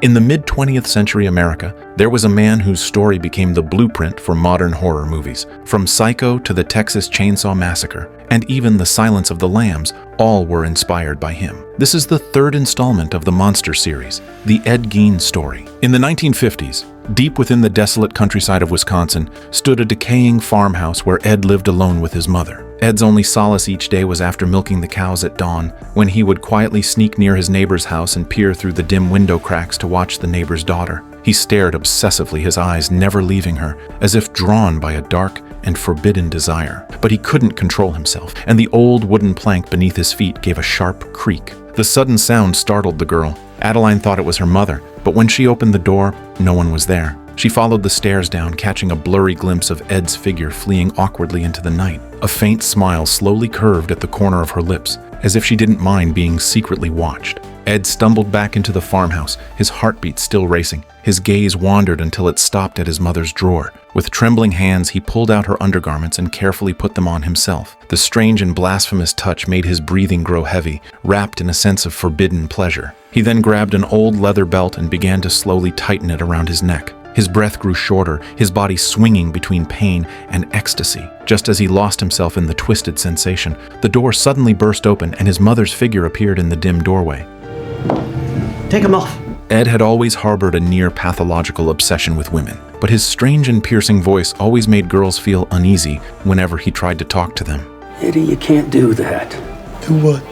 In the mid-20th century America, there was a man whose story became the blueprint for modern horror movies. From Psycho to the Texas Chainsaw Massacre, and even The Silence of the Lambs, all were inspired by him. This is the third installment of the Monster series, the Ed Gein story. In the 1950s, deep within the desolate countryside of Wisconsin, stood a decaying farmhouse where Ed lived alone with his mother. Ed's only solace each day was after milking the cows at dawn, when he would quietly sneak near his neighbor's house and peer through the dim window cracks to watch the neighbor's daughter. He stared obsessively, his eyes never leaving her, as if drawn by a dark and forbidden desire. But he couldn't control himself, and the old wooden plank beneath his feet gave a sharp creak. The sudden sound startled the girl. Adeline thought it was her mother, but when she opened the door, no one was there. She followed the stairs down, catching a blurry glimpse of Ed's figure fleeing awkwardly into the night. A faint smile slowly curved at the corner of her lips, as if she didn't mind being secretly watched. Ed stumbled back into the farmhouse, his heartbeat still racing. His gaze wandered until it stopped at his mother's drawer. With trembling hands, he pulled out her undergarments and carefully put them on himself. The strange and blasphemous touch made his breathing grow heavy, wrapped in a sense of forbidden pleasure. He then grabbed an old leather belt and began to slowly tighten it around his neck. His breath grew shorter, his body swinging between pain and ecstasy. Just as he lost himself in the twisted sensation, the door suddenly burst open and his mother's figure appeared in the dim doorway. Take him off. Ed had always harbored a near-pathological obsession with women, but his strange and piercing voice always made girls feel uneasy whenever he tried to talk to them. Eddie, you can't do that. Do what?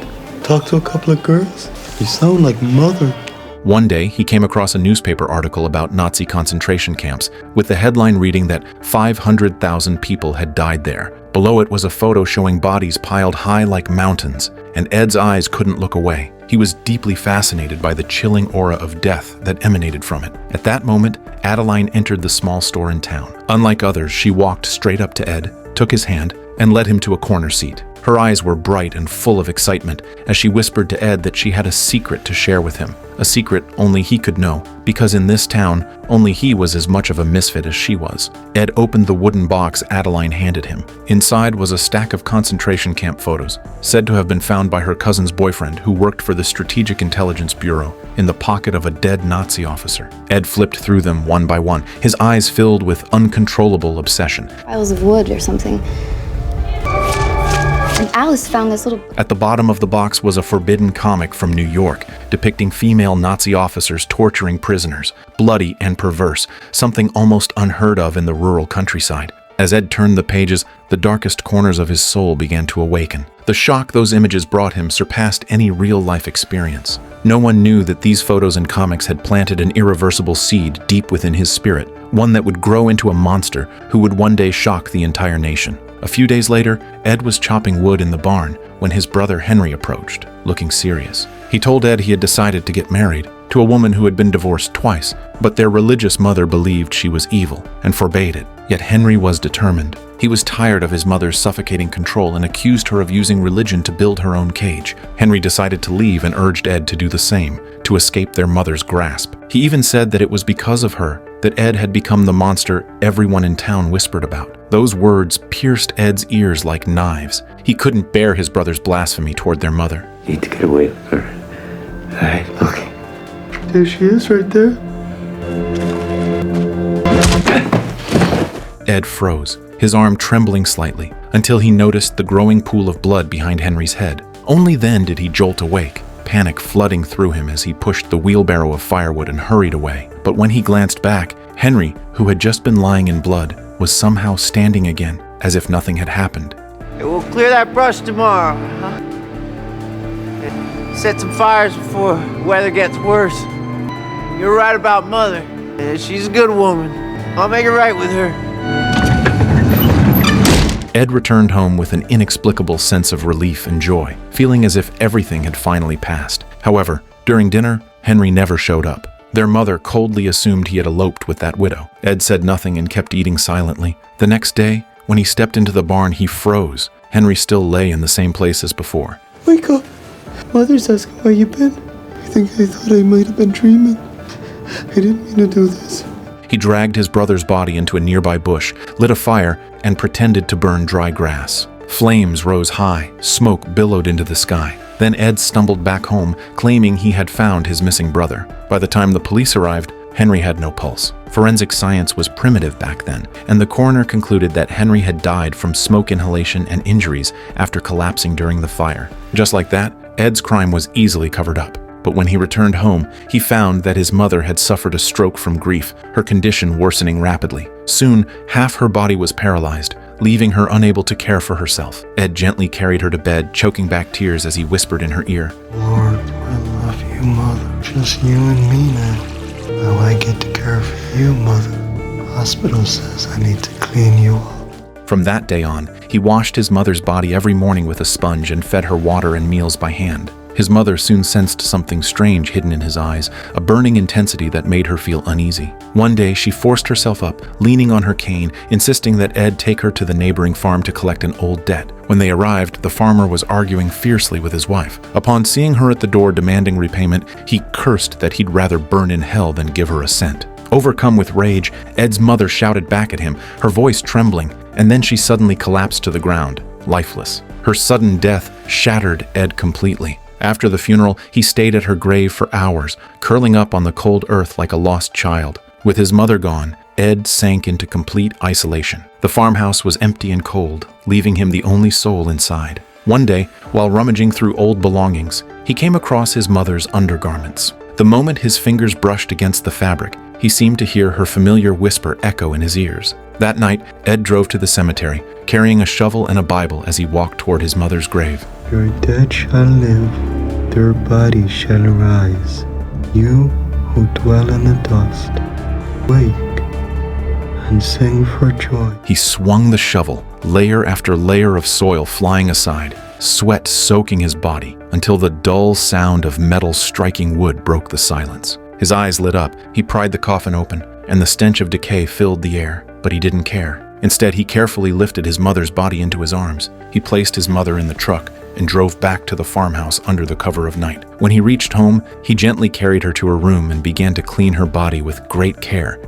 Talk to a couple of girls? You sound like Mother. One day, he came across a newspaper article about Nazi concentration camps, with the headline reading that 500,000 people had died there. Below it was a photo showing bodies piled high like mountains, and Ed's eyes couldn't look away. He was deeply fascinated by the chilling aura of death that emanated from it. At that moment, Adeline entered the small store in town. Unlike others, she walked straight up to Ed, took his hand, and led him to a corner seat. Her eyes were bright and full of excitement as she whispered to Ed that she had a secret to share with him, a secret only he could know, because in this town, only he was as much of a misfit as she was. Ed opened the wooden box Adeline handed him. Inside was a stack of concentration camp photos, said to have been found by her cousin's boyfriend who worked for the Strategic Intelligence Bureau, in the pocket of a dead Nazi officer. Ed flipped through them one by one, his eyes filled with uncontrollable obsession. Piles of wood or something. And Alice found this little... At the bottom of the box was a forbidden comic from New York, depicting female Nazi officers torturing prisoners, bloody and perverse, something almost unheard of in the rural countryside. As Ed turned the pages, the darkest corners of his soul began to awaken. The shock those images brought him surpassed any real-life experience. No one knew that these photos and comics had planted an irreversible seed deep within his spirit, one that would grow into a monster who would one day shock the entire nation. A few days later, Ed was chopping wood in the barn when his brother Henry approached, looking serious. He told Ed he had decided to get married to a woman who had been divorced twice, but their religious mother believed she was evil and forbade it. Yet Henry was determined. He was tired of his mother's suffocating control and accused her of using religion to build her own cage. Henry decided to leave and urged Ed to do the same, to escape their mother's grasp. He even said that it was because of her that Ed had become the monster everyone in town whispered about. Those words pierced Ed's ears like knives. He couldn't bear his brother's blasphemy toward their mother. You need to get away with her. All right, look. There she is right there. Ed froze, his arm trembling slightly, until he noticed the growing pool of blood behind Henry's head. Only then did he jolt awake, panic flooding through him as he pushed the wheelbarrow of firewood and hurried away. But when he glanced back, Henry, who had just been lying in blood, was somehow standing again, as if nothing had happened. Hey, we'll clear that brush tomorrow, huh? Set some fires before the weather gets worse. You're right about Mother. She's a good woman. I'll make it right with her. Ed returned home with an inexplicable sense of relief and joy, feeling as if everything had finally passed. However, during dinner, Henry never showed up. Their mother coldly assumed he had eloped with that widow. Ed said nothing and kept eating silently. The next day, when he stepped into the barn, he froze. Henry still lay in the same place as before. Wake up. Mother's asking where you been. I thought I might have been dreaming. I didn't mean to do this. He dragged his brother's body into a nearby bush, lit a fire, and pretended to burn dry grass. Flames rose high, smoke billowed into the sky. Then Ed stumbled back home, claiming he had found his missing brother. By the time the police arrived, Henry had no pulse. Forensic science was primitive back then, and the coroner concluded that Henry had died from smoke inhalation and injuries after collapsing during the fire. Just like that, Ed's crime was easily covered up. But when he returned home, he found that his mother had suffered a stroke from grief, her condition worsening rapidly. Soon, half her body was paralyzed, leaving her unable to care for herself. Ed gently carried her to bed, choking back tears as he whispered in her ear, Lord, I love you, Mother. Just you and me now. Now I get to care for you, Mother. Hospital says I need to clean you up. From that day on, he washed his mother's body every morning with a sponge and fed her water and meals by hand. His mother soon sensed something strange hidden in his eyes, a burning intensity that made her feel uneasy. One day, she forced herself up, leaning on her cane, insisting that Ed take her to the neighboring farm to collect an old debt. When they arrived, the farmer was arguing fiercely with his wife. Upon seeing her at the door demanding repayment, he cursed that he'd rather burn in hell than give her a cent. Overcome with rage, Ed's mother shouted back at him, her voice trembling, and then she suddenly collapsed to the ground, lifeless. Her sudden death shattered Ed completely. After the funeral, he stayed at her grave for hours, curling up on the cold earth like a lost child. With his mother gone, Ed sank into complete isolation. The farmhouse was empty and cold, leaving him the only soul inside. One day, while rummaging through old belongings, he came across his mother's undergarments. The moment his fingers brushed against the fabric, he seemed to hear her familiar whisper echo in his ears. That night, Ed drove to the cemetery, carrying a shovel and a Bible as he walked toward his mother's grave. Your dead shall live, their bodies shall arise. You who dwell in the dust, wake and sing for joy. He swung the shovel, layer after layer of soil flying aside, sweat soaking his body, until the dull sound of metal striking wood broke the silence. His eyes lit up, he pried the coffin open, and the stench of decay filled the air, but he didn't care. Instead, he carefully lifted his mother's body into his arms. He placed his mother in the truck and drove back to the farmhouse under the cover of night. When he reached home, he gently carried her to her room and began to clean her body with great care.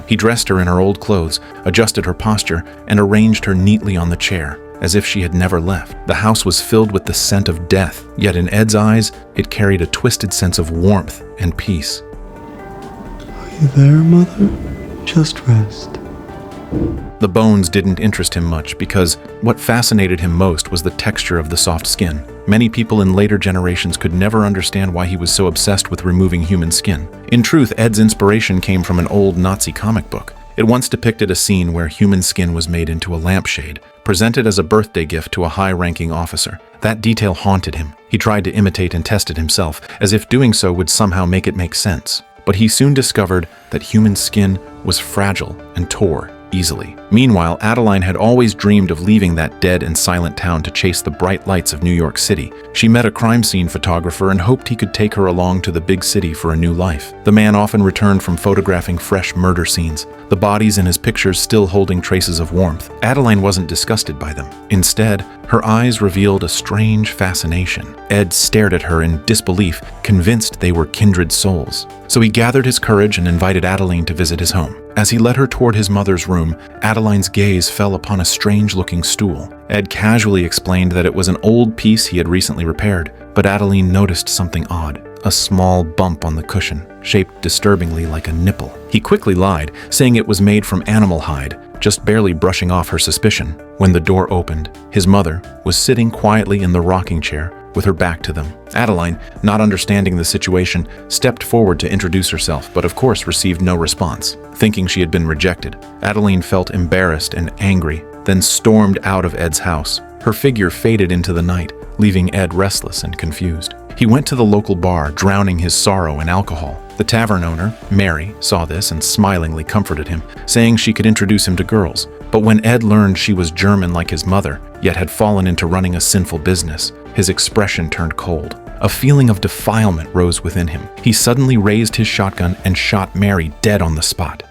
He dressed her in her old clothes, adjusted her posture, and arranged her neatly on the chair, as if she had never left. The house was filled with the scent of death, yet in Ed's eyes, it carried a twisted sense of warmth and peace. Are you there, Mother? Just rest. The bones didn't interest him much because what fascinated him most was the texture of the soft skin. Many people in later generations could never understand why he was so obsessed with removing human skin. In truth, Ed's inspiration came from an old Nazi comic book. It once depicted a scene where human skin was made into a lampshade, presented as a birthday gift to a high-ranking officer. That detail haunted him. He tried to imitate and test it himself, as if doing so would somehow make it make sense. But he soon discovered that human skin was fragile and tore easily. Meanwhile, Adeline had always dreamed of leaving that dead and silent town to chase the bright lights of New York City. She met a crime scene photographer and hoped he could take her along to the big city for a new life. The man often returned from photographing fresh murder scenes, the bodies in his pictures still holding traces of warmth. Adeline wasn't disgusted by them. Instead, her eyes revealed a strange fascination. Ed stared at her in disbelief, convinced they were kindred souls. So he gathered his courage and invited Adeline to visit his home. As he led her toward his mother's room, Adeline's gaze fell upon a strange-looking stool. Ed casually explained that it was an old piece he had recently repaired, but Adeline noticed something odd, a small bump on the cushion, shaped disturbingly like a nipple. He quickly lied, saying it was made from animal hide, just barely brushing off her suspicion. When the door opened, his mother was sitting quietly in the rocking chair, with her back to them. Adeline, not understanding the situation, stepped forward to introduce herself, but of course received no response. Thinking she had been rejected, Adeline felt embarrassed and angry, then stormed out of Ed's house. Her figure faded into the night, leaving Ed restless and confused. He went to the local bar, drowning his sorrow in alcohol. The tavern owner, Mary, saw this and smilingly comforted him, saying she could introduce him to girls. But when Ed learned she was German like his mother, yet had fallen into running a sinful business, his expression turned cold. A feeling of defilement rose within him. He suddenly raised his shotgun and shot Mary dead on the spot.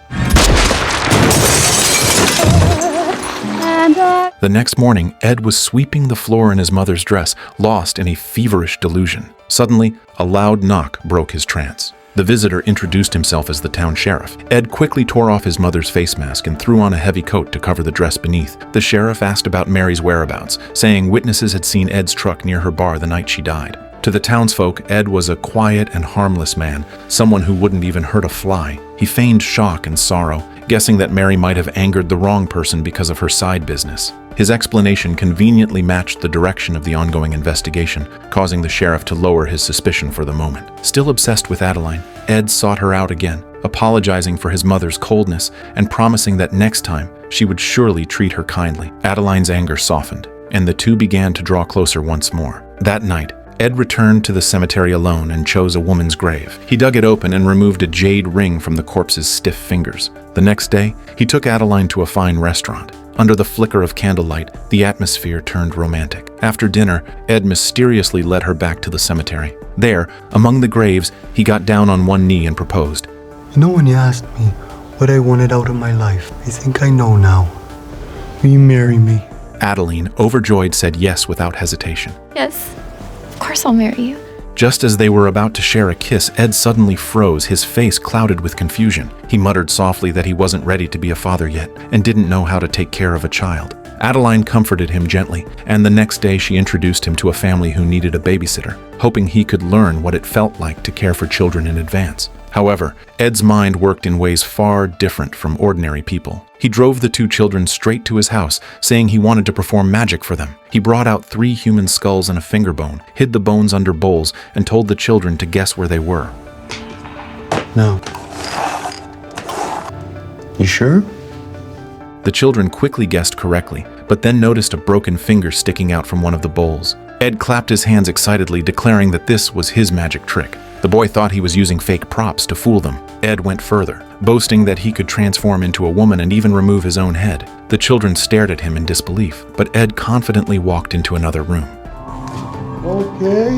The next morning, Ed was sweeping the floor in his mother's dress, lost in a feverish delusion. Suddenly, a loud knock broke his trance. The visitor introduced himself as the town sheriff. Ed quickly tore off his mother's face mask and threw on a heavy coat to cover the dress beneath. The sheriff asked about Mary's whereabouts, saying witnesses had seen Ed's truck near her bar the night she died. To the townsfolk, Ed was a quiet and harmless man, someone who wouldn't even hurt a fly. He feigned shock and sorrow, guessing that Mary might have angered the wrong person because of her side business. His explanation conveniently matched the direction of the ongoing investigation, causing the sheriff to lower his suspicion for the moment. Still obsessed with Adeline, Ed sought her out again, apologizing for his mother's coldness and promising that next time she would surely treat her kindly. Adeline's anger softened, and the two began to draw closer once more. That night, Ed returned to the cemetery alone and chose a woman's grave. He dug it open and removed a jade ring from the corpse's stiff fingers. The next day, he took Adeline to a fine restaurant. Under the flicker of candlelight, the atmosphere turned romantic. After dinner, Ed mysteriously led her back to the cemetery. There, among the graves, he got down on one knee and proposed. You know, when you asked me what I wanted out of my life, I think I know now. Will you marry me? Adeline, overjoyed, said yes without hesitation. Yes, of course I'll marry you. Just as they were about to share a kiss, Ed suddenly froze, his face clouded with confusion. He muttered softly that he wasn't ready to be a father yet and didn't know how to take care of a child. Adeline comforted him gently, and the next day she introduced him to a family who needed a babysitter, hoping he could learn what it felt like to care for children in advance. However, Ed's mind worked in ways far different from ordinary people. He drove the two children straight to his house, saying he wanted to perform magic for them. He brought out 3 human skulls and a finger bone, hid the bones under bowls, and told the children to guess where they were. No. You sure? The children quickly guessed correctly, but then noticed a broken finger sticking out from one of the bowls. Ed clapped his hands excitedly, declaring that this was his magic trick. The boy thought he was using fake props to fool them. Ed went further, boasting that he could transform into a woman and even remove his own head. The children stared at him in disbelief, but Ed confidently walked into another room. Okay.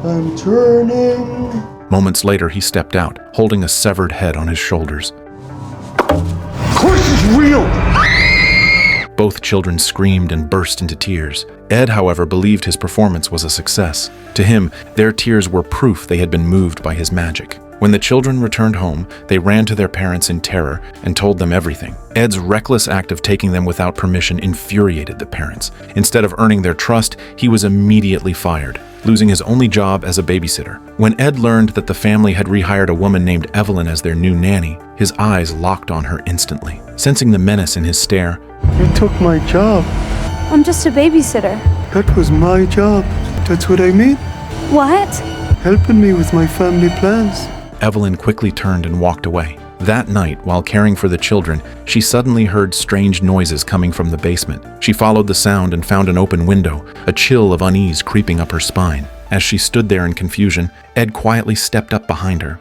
I'm turning. Moments later, he stepped out, holding a severed head on his shoulders. Of course it's real! Both children screamed and burst into tears. Ed, however, believed his performance was a success. To him, their tears were proof they had been moved by his magic. When the children returned home, they ran to their parents in terror and told them everything. Ed's reckless act of taking them without permission infuriated the parents. Instead of earning their trust, he was immediately fired, losing his only job as a babysitter. When Ed learned that the family had rehired a woman named Evelyn as their new nanny, his eyes locked on her instantly. Sensing the menace in his stare, You took my job. I'm just a babysitter. That was my job. That's what I mean. What? Helping me with my family plans. Evelyn quickly turned and walked away. That night, while caring for the children, she suddenly heard strange noises coming from the basement. She followed the sound and found an open window, a chill of unease creeping up her spine. As she stood there in confusion, Ed quietly stepped up behind her.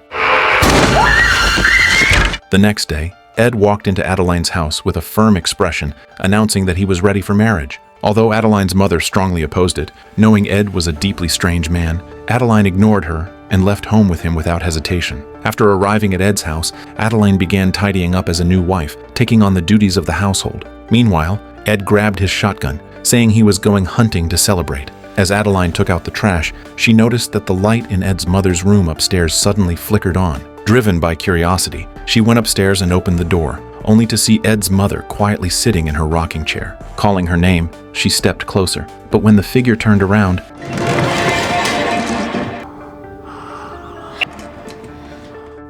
The next day, Ed walked into Adeline's house with a firm expression, announcing that he was ready for marriage. Although Adeline's mother strongly opposed it, knowing Ed was a deeply strange man, Adeline ignored her and left home with him without hesitation. After arriving at Ed's house, Adeline began tidying up as a new wife, taking on the duties of the household. Meanwhile, Ed grabbed his shotgun, saying he was going hunting to celebrate. As Adeline took out the trash, she noticed that the light in Ed's mother's room upstairs suddenly flickered on. Driven by curiosity, she went upstairs and opened the door, only to see Ed's mother quietly sitting in her rocking chair. Calling her name, she stepped closer, but when the figure turned around,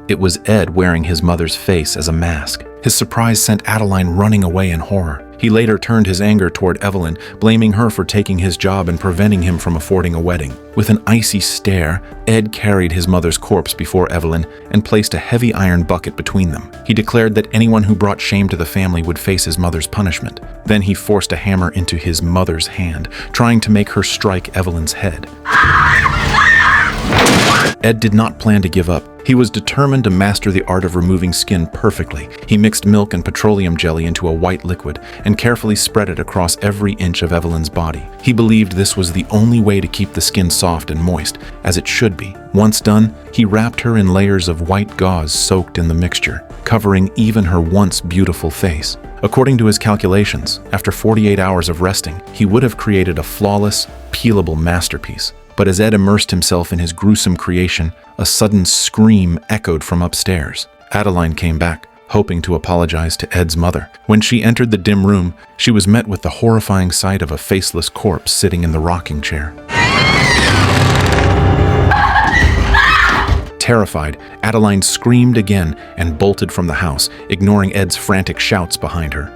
it was Ed wearing his mother's face as a mask. His surprise sent Adeline running away in horror. He later turned his anger toward Evelyn, blaming her for taking his job and preventing him from affording a wedding. With an icy stare, Ed carried his mother's corpse before Evelyn and placed a heavy iron bucket between them. He declared that anyone who brought shame to the family would face his mother's punishment. Then he forced a hammer into his mother's hand, trying to make her strike Evelyn's head. Ed did not plan to give up. He was determined to master the art of removing skin perfectly. He mixed milk and petroleum jelly into a white liquid and carefully spread it across every inch of Evelyn's body. He believed this was the only way to keep the skin soft and moist, as it should be. Once done, he wrapped her in layers of white gauze soaked in the mixture, covering even her once beautiful face. According to his calculations, after 48 hours of resting, he would have created a flawless, peelable masterpiece. But as Ed immersed himself in his gruesome creation, a sudden scream echoed from upstairs. Adeline came back, hoping to apologize to Ed's mother. When she entered the dim room, she was met with the horrifying sight of a faceless corpse sitting in the rocking chair. Terrified, Adeline screamed again and bolted from the house, ignoring Ed's frantic shouts behind her.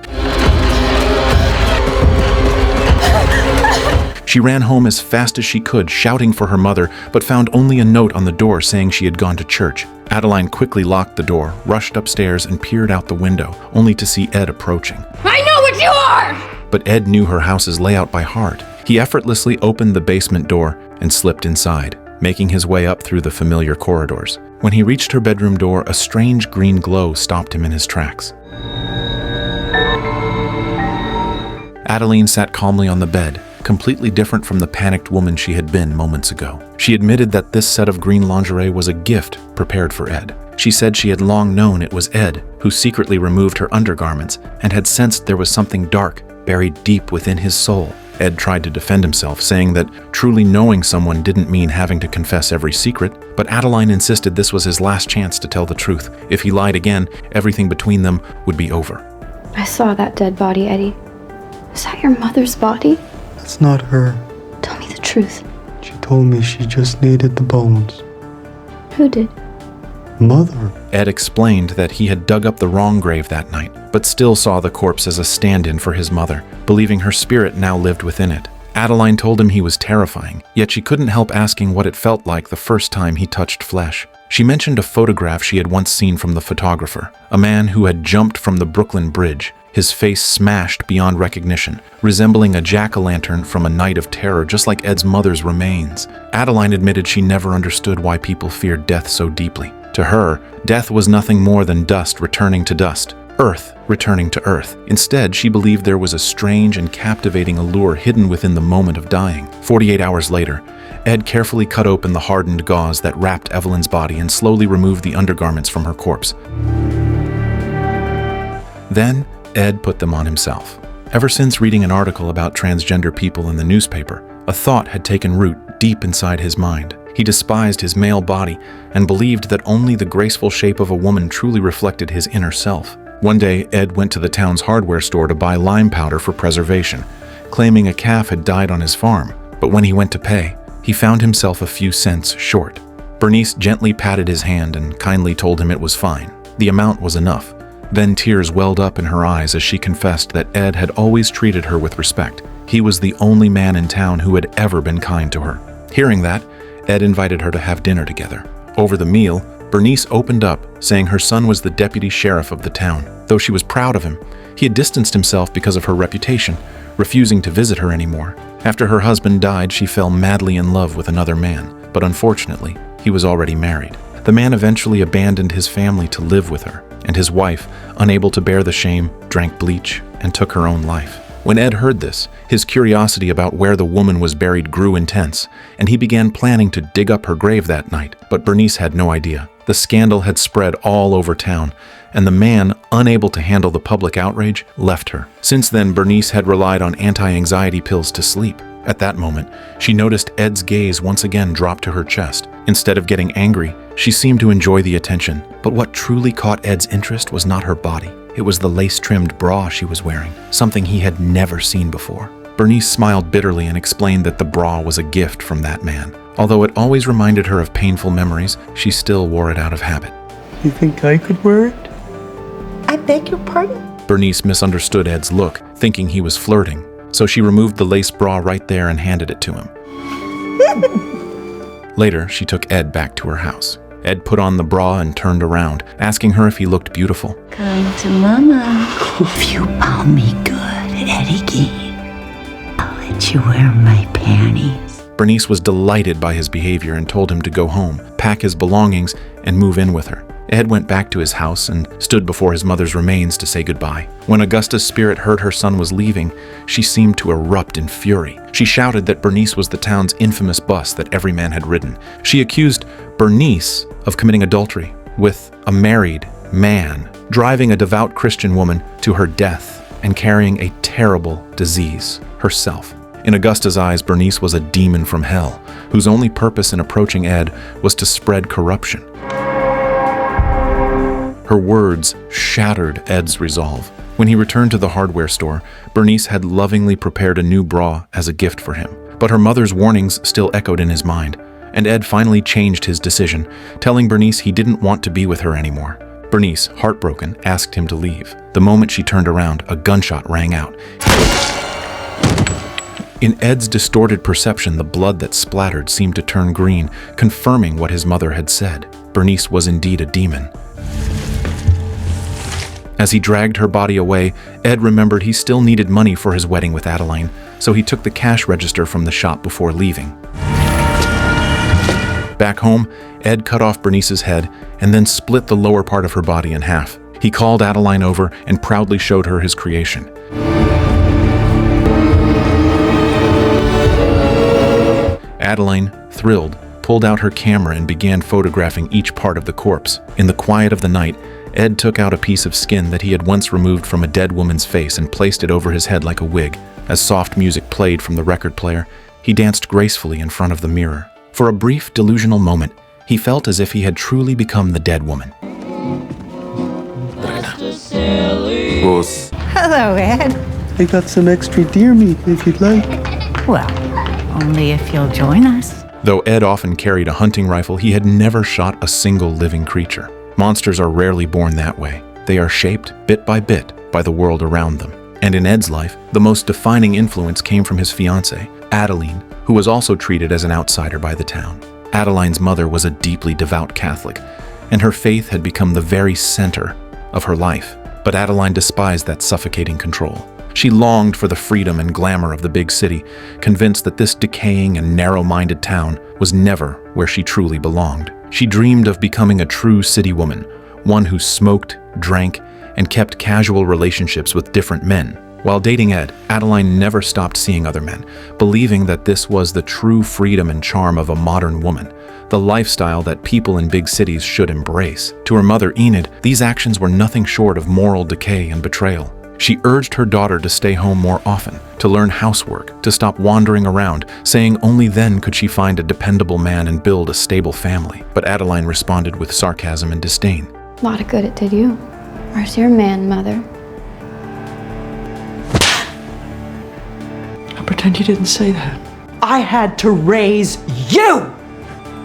She ran home as fast as she could, shouting for her mother, but found only a note on the door saying she had gone to church. Adeline quickly locked the door, rushed upstairs, and peered out the window, only to see Ed approaching. I know what you are! But Ed knew her house's layout by heart. He effortlessly opened the basement door and slipped inside, making his way up through the familiar corridors. When he reached her bedroom door, a strange green glow stopped him in his tracks. Adeline sat calmly on the bed, completely different from the panicked woman she had been moments ago. She admitted that this set of green lingerie was a gift prepared for Ed. She said she had long known it was Ed who secretly removed her undergarments and had sensed there was something dark buried deep within his soul. Ed tried to defend himself, saying that truly knowing someone didn't mean having to confess every secret, but Adeline insisted this was his last chance to tell the truth. If he lied again, everything between them would be over. I saw that dead body, Eddie. Is that your mother's body? That's not her. Tell me the truth. She told me she just needed the bones. Who did? Mother. Ed explained that he had dug up the wrong grave that night, but still saw the corpse as a stand-in for his mother, believing her spirit now lived within it. Adeline told him he was terrifying, yet she couldn't help asking what it felt like the first time he touched flesh. She mentioned a photograph she had once seen from the photographer, a man who had jumped from the Brooklyn Bridge, his face smashed beyond recognition, resembling a jack-o'-lantern from a night of terror, just like Ed's mother's remains. Adeline admitted she never understood why people feared death so deeply. To her, death was nothing more than dust returning to dust, earth returning to earth. Instead, she believed there was a strange and captivating allure hidden within the moment of dying. 48 hours later, Ed carefully cut open the hardened gauze that wrapped Evelyn's body and slowly removed the undergarments from her corpse. Then, Ed put them on himself. Ever since reading an article about transgender people in the newspaper, a thought had taken root deep inside his mind. He despised his male body and believed that only the graceful shape of a woman truly reflected his inner self. One day, Ed went to the town's hardware store to buy lime powder for preservation, claiming a calf had died on his farm. But when he went to pay, he found himself a few cents short. Bernice gently patted his hand and kindly told him it was fine. The amount was enough. Then tears welled up in her eyes as she confessed that Ed had always treated her with respect. He was the only man in town who had ever been kind to her. Hearing that, Ed invited her to have dinner together. Over the meal, Bernice opened up, saying her son was the deputy sheriff of the town. Though she was proud of him, he had distanced himself because of her reputation, refusing to visit her anymore. After her husband died, she fell madly in love with another man, but unfortunately, he was already married. The man eventually abandoned his family to live with her, and his wife, unable to bear the shame, drank bleach and took her own life. When Ed heard this, his curiosity about where the woman was buried grew intense, and he began planning to dig up her grave that night, but Bernice had no idea. The scandal had spread all over town, and the man, unable to handle the public outrage, left her. Since then, Bernice had relied on anti-anxiety pills to sleep. At that moment, she noticed Ed's gaze once again drop to her chest. Instead of getting angry, she seemed to enjoy the attention. But what truly caught Ed's interest was not her body. It was the lace-trimmed bra she was wearing, something he had never seen before. Bernice smiled bitterly and explained that the bra was a gift from that man. Although it always reminded her of painful memories, she still wore it out of habit. You think I could wear it? I beg your pardon? Bernice misunderstood Ed's look, thinking he was flirting. So she removed the lace bra right there and handed it to him. Later, she took Ed back to her house. Ed put on the bra and turned around, asking her if he looked beautiful. Come to Mama. If you bow me good, Eddie Gein, I'll let you wear my panties. Bernice was delighted by his behavior and told him to go home, pack his belongings, and move in with her. Ed went back to his house and stood before his mother's remains to say goodbye. When Augusta's spirit heard her son was leaving, she seemed to erupt in fury. She shouted that Bernice was the town's infamous bus that every man had ridden. She accused Bernice of committing adultery with a married man, driving a devout Christian woman to her death, and carrying a terrible disease herself. In Augusta's eyes, Bernice was a demon from hell, whose only purpose in approaching Ed was to spread corruption. Her words shattered Ed's resolve. When he returned to the hardware store, Bernice had lovingly prepared a new bra as a gift for him. But her mother's warnings still echoed in his mind, and Ed finally changed his decision, telling Bernice he didn't want to be with her anymore. Bernice, heartbroken, asked him to leave. The moment she turned around, a gunshot rang out. In Ed's distorted perception, the blood that splattered seemed to turn green, confirming what his mother had said. Bernice was indeed a demon. As he dragged her body away, Ed remembered he still needed money for his wedding with Adeline, so he took the cash register from the shop before leaving. Back home, Ed cut off Bernice's head and then split the lower part of her body in half. He called Adeline over and proudly showed her his creation. Adeline, thrilled, pulled out her camera and began photographing each part of the corpse. In the quiet of the night, Ed took out a piece of skin that he had once removed from a dead woman's face and placed it over his head like a wig. As soft music played from the record player, he danced gracefully in front of the mirror. For a brief, delusional moment, he felt as if he had truly become the dead woman. Boss. Hello, Ed. I got some extra deer meat if you'd like. Well, only if you'll join us. Though Ed often carried a hunting rifle, he had never shot a single living creature. Monsters are rarely born that way. They are shaped, bit by the world around them. And in Ed's life, the most defining influence came from his fiancée, Adeline, who was also treated as an outsider by the town. Adeline's mother was a deeply devout Catholic, and her faith had become the very center of her life. But Adeline despised that suffocating control. She longed for the freedom and glamour of the big city, convinced that this decaying and narrow-minded town was never where she truly belonged. She dreamed of becoming a true city woman, one who smoked, drank, and kept casual relationships with different men. While dating Ed, Adeline never stopped seeing other men, believing that this was the true freedom and charm of a modern woman, the lifestyle that people in big cities should embrace. To her mother, Enid, these actions were nothing short of moral decay and betrayal. She urged her daughter to stay home more often, to learn housework, to stop wandering around, saying only then could she find a dependable man and build a stable family. But Adeline responded with sarcasm and disdain. A lot of good it did you. Where's your man, Mother? Pretend you didn't say that. I had to raise you!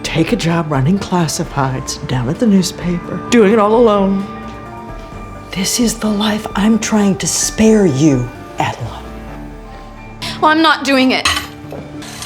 Take a job running classifieds down at the newspaper, doing it all alone. This is the life I'm trying to spare you, Adeline. Well, I'm not doing it.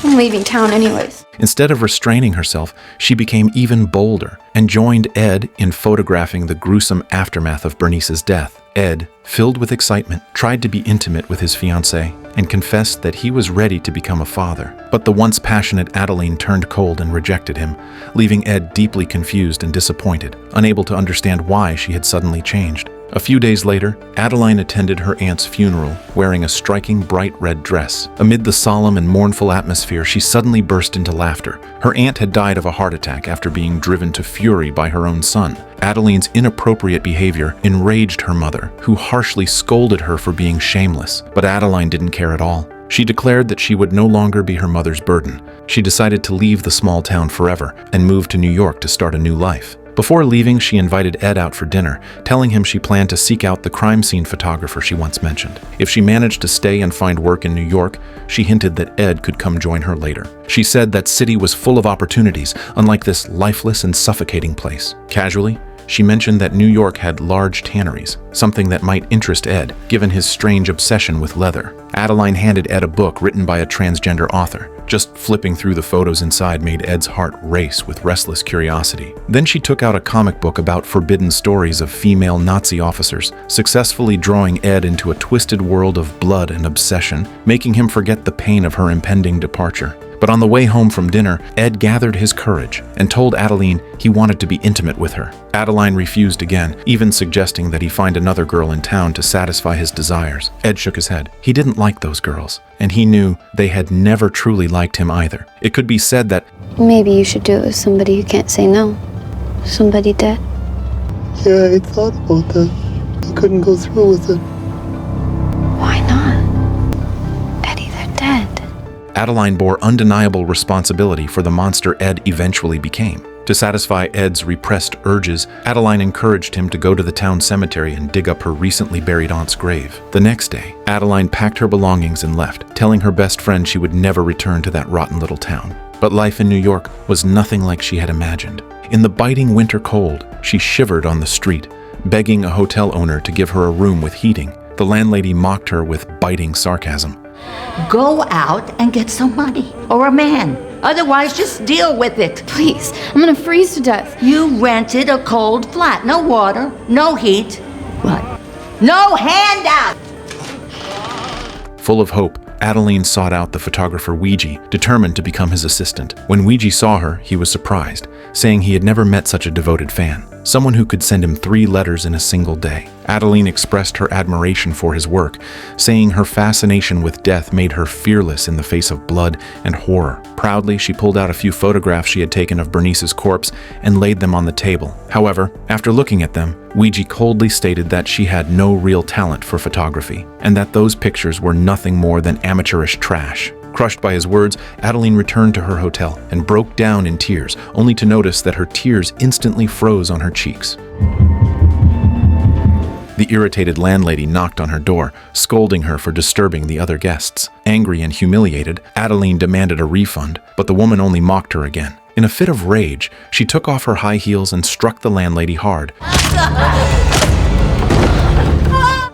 I'm leaving town anyways. Instead of restraining herself, she became even bolder and joined Ed in photographing the gruesome aftermath of Bernice's death. Ed, filled with excitement, tried to be intimate with his fiancée and confessed that he was ready to become a father. But the once passionate Adeline turned cold and rejected him, leaving Ed deeply confused and disappointed, unable to understand why she had suddenly changed. A few days later, Adeline attended her aunt's funeral, wearing a striking bright red dress. Amid the solemn and mournful atmosphere, she suddenly burst into laughter. Her aunt had died of a heart attack after being driven to fury by her own son. Adeline's inappropriate behavior enraged her mother, who harshly scolded her for being shameless. But Adeline didn't care at all. She declared that she would no longer be her mother's burden. She decided to leave the small town forever and move to New York to start a new life. Before leaving, she invited Ed out for dinner, telling him she planned to seek out the crime scene photographer she once mentioned. If she managed to stay and find work in New York, she hinted that Ed could come join her later. She said that city was full of opportunities, unlike this lifeless and suffocating place. Casually, she mentioned that New York had large tanneries, something that might interest Ed, given his strange obsession with leather. Adeline handed Ed a book written by a transgender author. Just flipping through the photos inside made Ed's heart race with restless curiosity. Then she took out a comic book about forbidden stories of female Nazi officers, successfully drawing Ed into a twisted world of blood and obsession, making him forget the pain of her impending departure. But on the way home from dinner, Ed gathered his courage and told Adeline he wanted to be intimate with her. Adeline refused again, even suggesting that he find another girl in town to satisfy his desires. Ed shook his head. He didn't like those girls, and he knew they had never truly liked him either. It could be said that Maybe you should do it with somebody who can't say no. Somebody dead. Yeah, I thought about that. I couldn't go through with it. Why not? Eddie, they're dead. Adeline bore undeniable responsibility for the monster Ed eventually became. To satisfy Ed's repressed urges, Adeline encouraged him to go to the town cemetery and dig up her recently buried aunt's grave. The next day, Adeline packed her belongings and left, telling her best friend she would never return to that rotten little town. But life in New York was nothing like she had imagined. In the biting winter cold, she shivered on the street, begging a hotel owner to give her a room with heating. The landlady mocked her with biting sarcasm. Go out and get some money or a man. Otherwise, just deal with it. Please, I'm gonna freeze to death. You rented a cold flat. No water, no heat. What? No handout! Full of hope, Adeline sought out the photographer Ouija, determined to become his assistant. When Ouija saw her, he was surprised, saying he had never met such a devoted fan, someone who could send him 3 letters in a single day. Adeline expressed her admiration for his work, saying her fascination with death made her fearless in the face of blood and horror. Proudly, she pulled out a few photographs she had taken of Bernice's corpse and laid them on the table. However, after looking at them, Ouija coldly stated that she had no real talent for photography, and that those pictures were nothing more than amateurish trash. Crushed by his words, Adeline returned to her hotel and broke down in tears, only to notice that her tears instantly froze on her cheeks. The irritated landlady knocked on her door, scolding her for disturbing the other guests. Angry and humiliated, Adeline demanded a refund, but the woman only mocked her again. In a fit of rage, she took off her high heels and struck the landlady hard,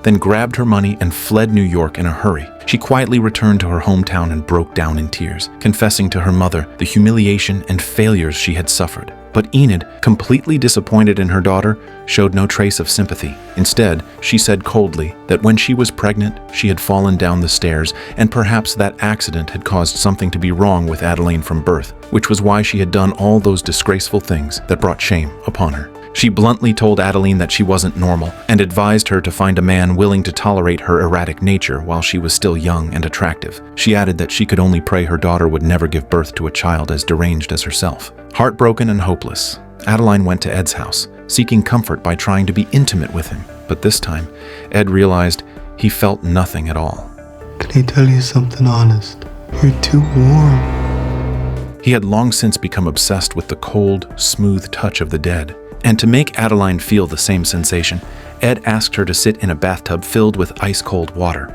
then grabbed her money and fled New York in a hurry. She quietly returned to her hometown and broke down in tears, confessing to her mother the humiliation and failures she had suffered. But Enid, completely disappointed in her daughter, showed no trace of sympathy. Instead, she said coldly that when she was pregnant, she had fallen down the stairs, and perhaps that accident had caused something to be wrong with Adeline from birth, which was why she had done all those disgraceful things that brought shame upon her. She bluntly told Adeline that she wasn't normal and advised her to find a man willing to tolerate her erratic nature while she was still young and attractive. She added that she could only pray her daughter would never give birth to a child as deranged as herself. Heartbroken and hopeless, Adeline went to Ed's house, seeking comfort by trying to be intimate with him. But this time, Ed realized he felt nothing at all. Can I tell you something honest? You're too warm. He had long since become obsessed with the cold, smooth touch of the dead. And to make Adeline feel the same sensation, Ed asked her to sit in a bathtub filled with ice-cold water.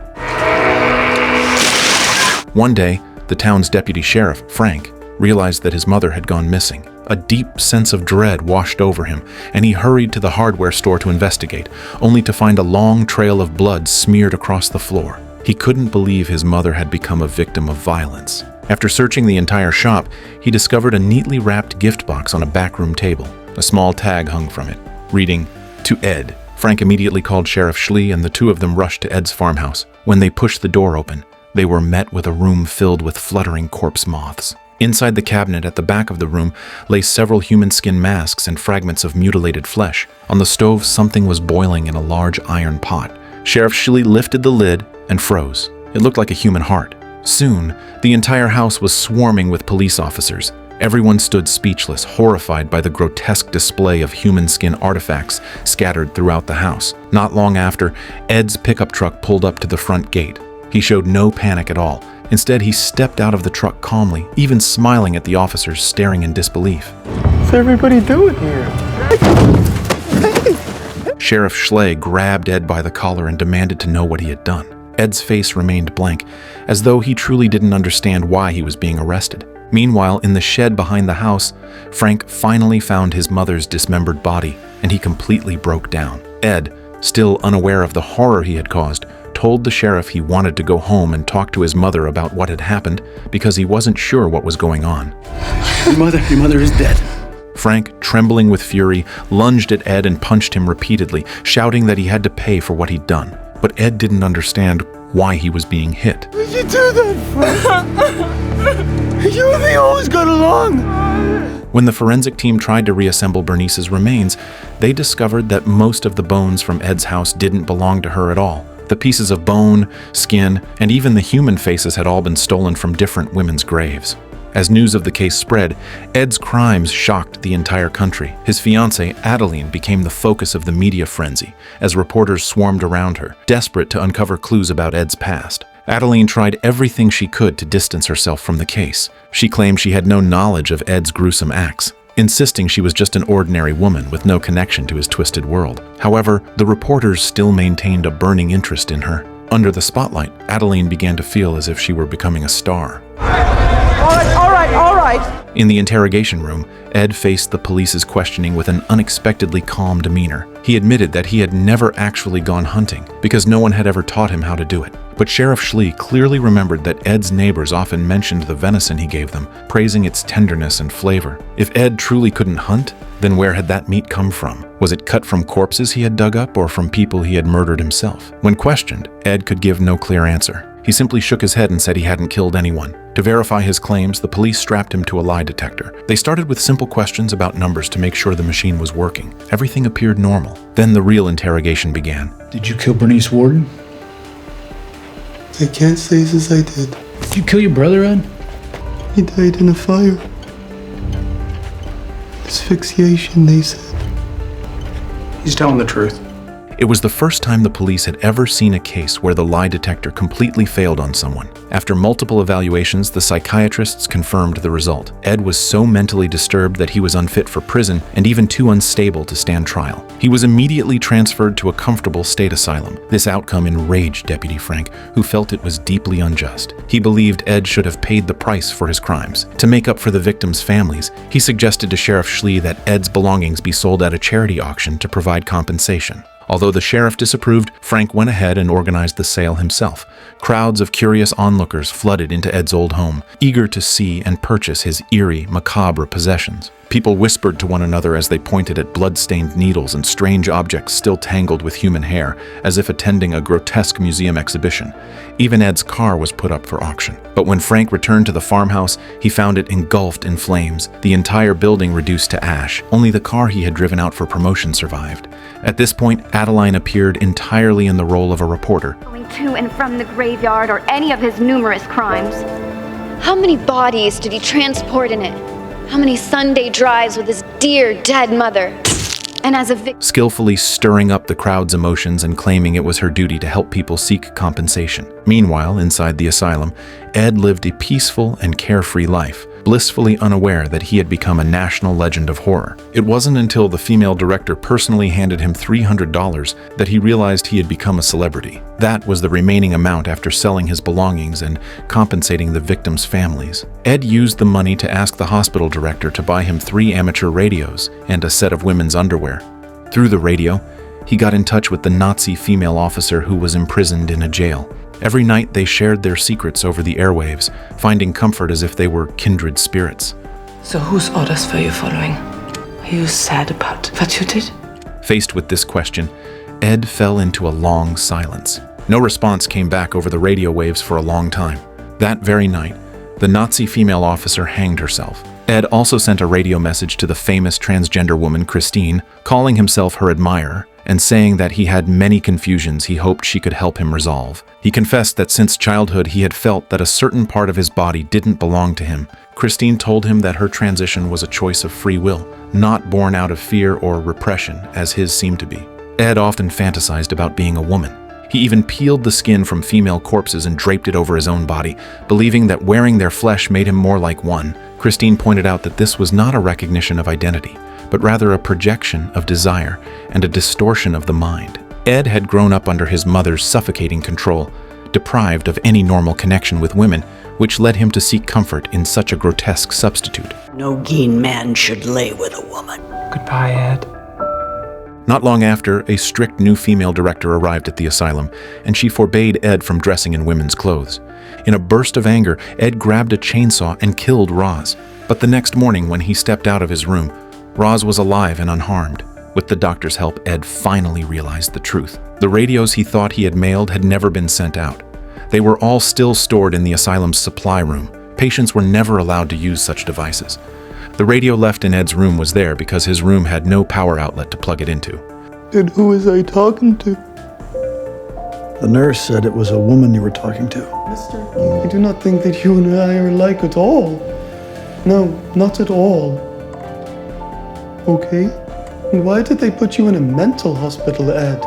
One day, the town's deputy sheriff, Frank, realized that his mother had gone missing. A deep sense of dread washed over him, and he hurried to the hardware store to investigate, only to find a long trail of blood smeared across the floor. He couldn't believe his mother had become a victim of violence. After searching the entire shop, he discovered a neatly wrapped gift box on a backroom table. A small tag hung from it, reading, "To Ed." Frank immediately called Sheriff Schlee, and the two of them rushed to Ed's farmhouse. When they pushed the door open, they were met with a room filled with fluttering corpse moths. Inside the cabinet at the back of the room lay several human skin masks and fragments of mutilated flesh. On the stove, something was boiling in a large iron pot. Sheriff Schlee lifted the lid and froze. It looked like a human heart. Soon, the entire house was swarming with police officers. Everyone stood speechless, horrified by the grotesque display of human skin artifacts scattered throughout the house. Not long after, Ed's pickup truck pulled up to the front gate. He showed no panic at all. Instead, he stepped out of the truck calmly, even smiling at the officers staring in disbelief. What's everybody doing here? Sheriff Schlee grabbed Ed by the collar and demanded to know what he had done. Ed's face remained blank, as though he truly didn't understand why he was being arrested. Meanwhile, in the shed behind the house, Frank finally found his mother's dismembered body, and he completely broke down. Ed, still unaware of the horror he had caused, told the sheriff he wanted to go home and talk to his mother about what had happened because he wasn't sure what was going on. Your mother is dead. Frank, trembling with fury, lunged at Ed and punched him repeatedly, shouting that he had to pay for what he'd done. But Ed didn't understand why he was being hit. Why'd you do that, Frank? You and me always got along. When the forensic team tried to reassemble Bernice's remains, they discovered that most of the bones from Ed's house didn't belong to her at all. The pieces of bone, skin, and even the human faces had all been stolen from different women's graves. As news of the case spread, Ed's crimes shocked the entire country. His fiancée, Adeline, became the focus of the media frenzy as reporters swarmed around her, desperate to uncover clues about Ed's past. Adeline tried everything she could to distance herself from the case. She claimed she had no knowledge of Ed's gruesome acts, insisting she was just an ordinary woman with no connection to his twisted world. However, the reporters still maintained a burning interest in her. Under the spotlight, Adeline began to feel as if she were becoming a star. All right. In the interrogation room, Ed faced the police's questioning with an unexpectedly calm demeanor. He admitted that he had never actually gone hunting because no one had ever taught him how to do it. But Sheriff Schlee clearly remembered that Ed's neighbors often mentioned the venison he gave them, praising its tenderness and flavor. If Ed truly couldn't hunt, then where had that meat come from? Was it cut from corpses he had dug up or from people he had murdered himself? When questioned, Ed could give no clear answer. He simply shook his head and said he hadn't killed anyone. To verify his claims, the police strapped him to a lie detector. They started with simple questions about numbers to make sure the machine was working. Everything appeared normal. Then the real interrogation began. Did you kill Bernice Warden? I can't say as I did. Did you kill your brother, Ed? He died in a fire. Asphyxiation, they said. He's telling the truth. It was the first time the police had ever seen a case where the lie detector completely failed on someone. After multiple evaluations, the psychiatrists confirmed the result. Ed was so mentally disturbed that he was unfit for prison and even too unstable to stand trial. He was immediately transferred to a comfortable state asylum. This outcome enraged Deputy Frank, who felt it was deeply unjust. He believed Ed should have paid the price for his crimes. To make up for the victims' families, he suggested to Sheriff Schlee that Ed's belongings be sold at a charity auction to provide compensation. Although the sheriff disapproved, Frank went ahead and organized the sale himself. Crowds of curious onlookers flooded into Ed's old home, eager to see and purchase his eerie, macabre possessions. People whispered to one another as they pointed at blood-stained needles and strange objects still tangled with human hair, as if attending a grotesque museum exhibition. Even Ed's car was put up for auction. But when Frank returned to the farmhouse, he found it engulfed in flames, the entire building reduced to ash. Only the car he had driven out for promotion survived. At this point, Adeline appeared entirely in the role of a reporter. Going to and from the graveyard or any of his numerous crimes. How many bodies did he transport in it? How many Sunday drives with his dear dead mother? And as a victim, skillfully stirring up the crowd's emotions and claiming it was her duty to help people seek compensation. Meanwhile, inside the asylum, Ed lived a peaceful and carefree life, blissfully unaware that he had become a national legend of horror. It wasn't until the female director personally handed him $300 that he realized he had become a celebrity. That was the remaining amount after selling his belongings and compensating the victims' families. Ed used the money to ask the hospital director to buy him 3 amateur radios and a set of women's underwear. Through the radio, he got in touch with the Nazi female officer who was imprisoned in a jail. Every night they shared their secrets over the airwaves, finding comfort as if they were kindred spirits. So whose orders were you following? Are you sad about what you did? Faced with this question, Ed fell into a long silence. No response came back over the radio waves for a long time. That very night, the Nazi female officer hanged herself. Ed also sent a radio message to the famous transgender woman Christine, calling himself her admirer, and saying that he had many confusions he hoped she could help him resolve. He confessed that since childhood he had felt that a certain part of his body didn't belong to him. Christine told him that her transition was a choice of free will, not born out of fear or repression, as his seemed to be. Ed often fantasized about being a woman. He even peeled the skin from female corpses and draped it over his own body, believing that wearing their flesh made him more like one. Christine pointed out that this was not a recognition of identity, but rather a projection of desire and a distortion of the mind. Ed had grown up under his mother's suffocating control, deprived of any normal connection with women, which led him to seek comfort in such a grotesque substitute. No Gein man should lay with a woman. Goodbye, Ed. Not long after, a strict new female director arrived at the asylum, and she forbade Ed from dressing in women's clothes. In a burst of anger, Ed grabbed a chainsaw and killed Roz. But the next morning, when he stepped out of his room, Roz was alive and unharmed. With the doctor's help, Ed finally realized the truth. The radios he thought he had mailed had never been sent out. They were all still stored in the asylum's supply room. Patients were never allowed to use such devices. The radio left in Ed's room was there because his room had no power outlet to plug it into. Then who was I talking to? The nurse said it was a woman you were talking to. Mister, I do not think that you and I are alike at all. No, not at all. Okay? And why did they put you in a mental hospital, Ed?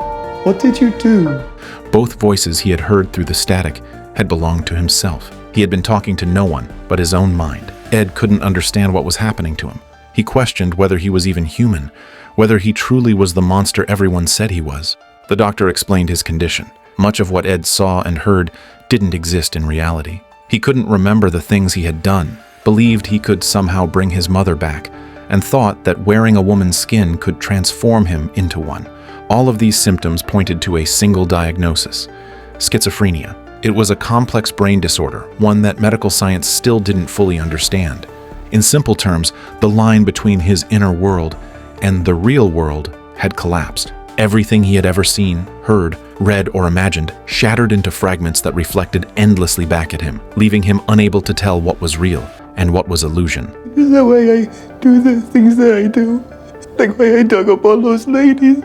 What did you do? Both voices he had heard through the static had belonged to himself. He had been talking to no one but his own mind. Ed couldn't understand what was happening to him. He questioned whether he was even human, whether he truly was the monster everyone said he was. The doctor explained his condition. Much of what Ed saw and heard didn't exist in reality. He couldn't remember the things he had done, believed he could somehow bring his mother back, and thought that wearing a woman's skin could transform him into one. All of these symptoms pointed to a single diagnosis: schizophrenia. It was a complex brain disorder, one that medical science still didn't fully understand. In simple terms, the line between his inner world and the real world had collapsed. Everything he had ever seen, heard, read, or imagined shattered into fragments that reflected endlessly back at him, leaving him unable to tell what was real and what was illusion. Is that why I do the things that I do? Like why I dug up all those ladies?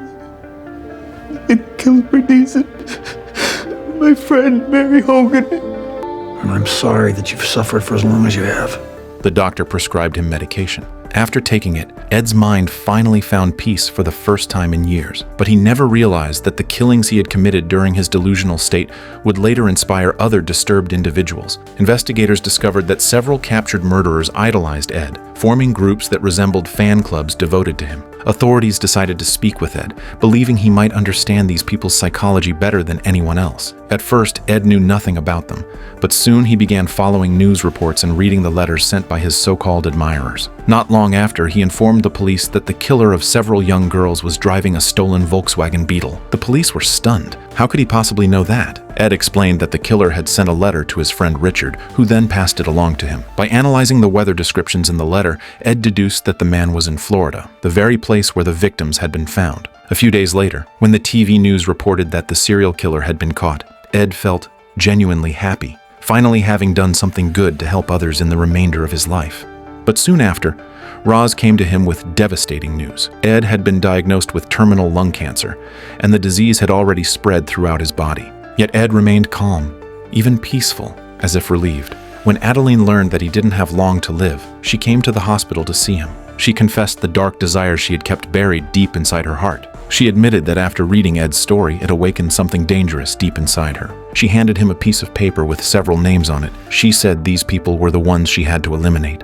It killed Bernice and my friend Mary Hogan. And I'm sorry that you've suffered for as long as you have. The doctor prescribed him medication. After taking it, Ed's mind finally found peace for the first time in years, but he never realized that the killings he had committed during his delusional state would later inspire other disturbed individuals. Investigators discovered that several captured murderers idolized Ed, forming groups that resembled fan clubs devoted to him. Authorities decided to speak with Ed, believing he might understand these people's psychology better than anyone else. At first, Ed knew nothing about them, but soon he began following news reports and reading the letters sent by his so-called admirers. Not long after, he informed the police that the killer of several young girls was driving a stolen Volkswagen Beetle. The police were stunned. How could he possibly know that? Ed explained that the killer had sent a letter to his friend Richard, who then passed it along to him. By analyzing the weather descriptions in the letter, Ed deduced that the man was in Florida, the very place where the victims had been found. A few days later, when the TV news reported that the serial killer had been caught, Ed felt genuinely happy, finally having done something good to help others in the remainder of his life. But soon after, Roz came to him with devastating news. Ed had been diagnosed with terminal lung cancer, and the disease had already spread throughout his body. Yet Ed remained calm, even peaceful, as if relieved. When Adeline learned that he didn't have long to live, she came to the hospital to see him. She confessed the dark desires she had kept buried deep inside her heart. She admitted that after reading Ed's story, it awakened something dangerous deep inside her. She handed him a piece of paper with several names on it. She said these people were the ones she had to eliminate.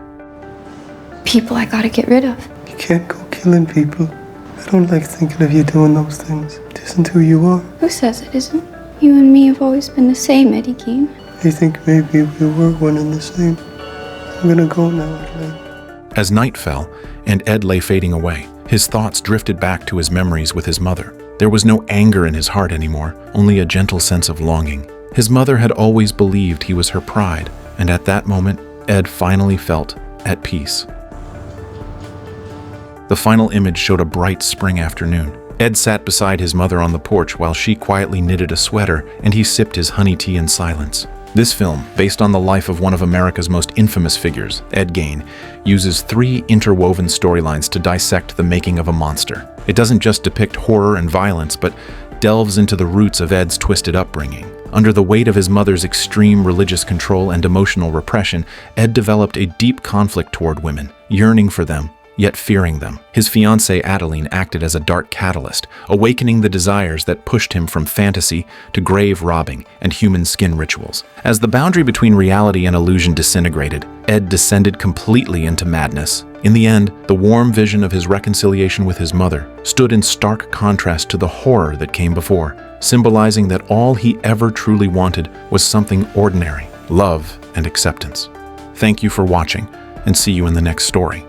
People I gotta get rid of. You can't go killing people. I don't like thinking of you doing those things. It isn't who you are. Who says it isn't? You and me have always been the same, Ed Gein. I think maybe we were one and the same. I'm gonna go now, Adeline. As night fell, and Ed lay fading away, his thoughts drifted back to his memories with his mother. There was no anger in his heart anymore, only a gentle sense of longing. His mother had always believed he was her pride, and at that moment, Ed finally felt at peace. The final image showed a bright spring afternoon. Ed sat beside his mother on the porch while she quietly knitted a sweater, and he sipped his honey tea in silence. This film, based on the life of one of America's most infamous figures, Ed Gein, uses 3 interwoven storylines to dissect the making of a monster. It doesn't just depict horror and violence, but delves into the roots of Ed's twisted upbringing. Under the weight of his mother's extreme religious control and emotional repression, Ed developed a deep conflict toward women, yearning for them, yet fearing them. His fiancée Adeline acted as a dark catalyst, awakening the desires that pushed him from fantasy to grave robbing and human skin rituals. As the boundary between reality and illusion disintegrated, Ed descended completely into madness. In the end, the warm vision of his reconciliation with his mother stood in stark contrast to the horror that came before, symbolizing that all he ever truly wanted was something ordinary, love and acceptance. Thank you for watching, and see you in the next story.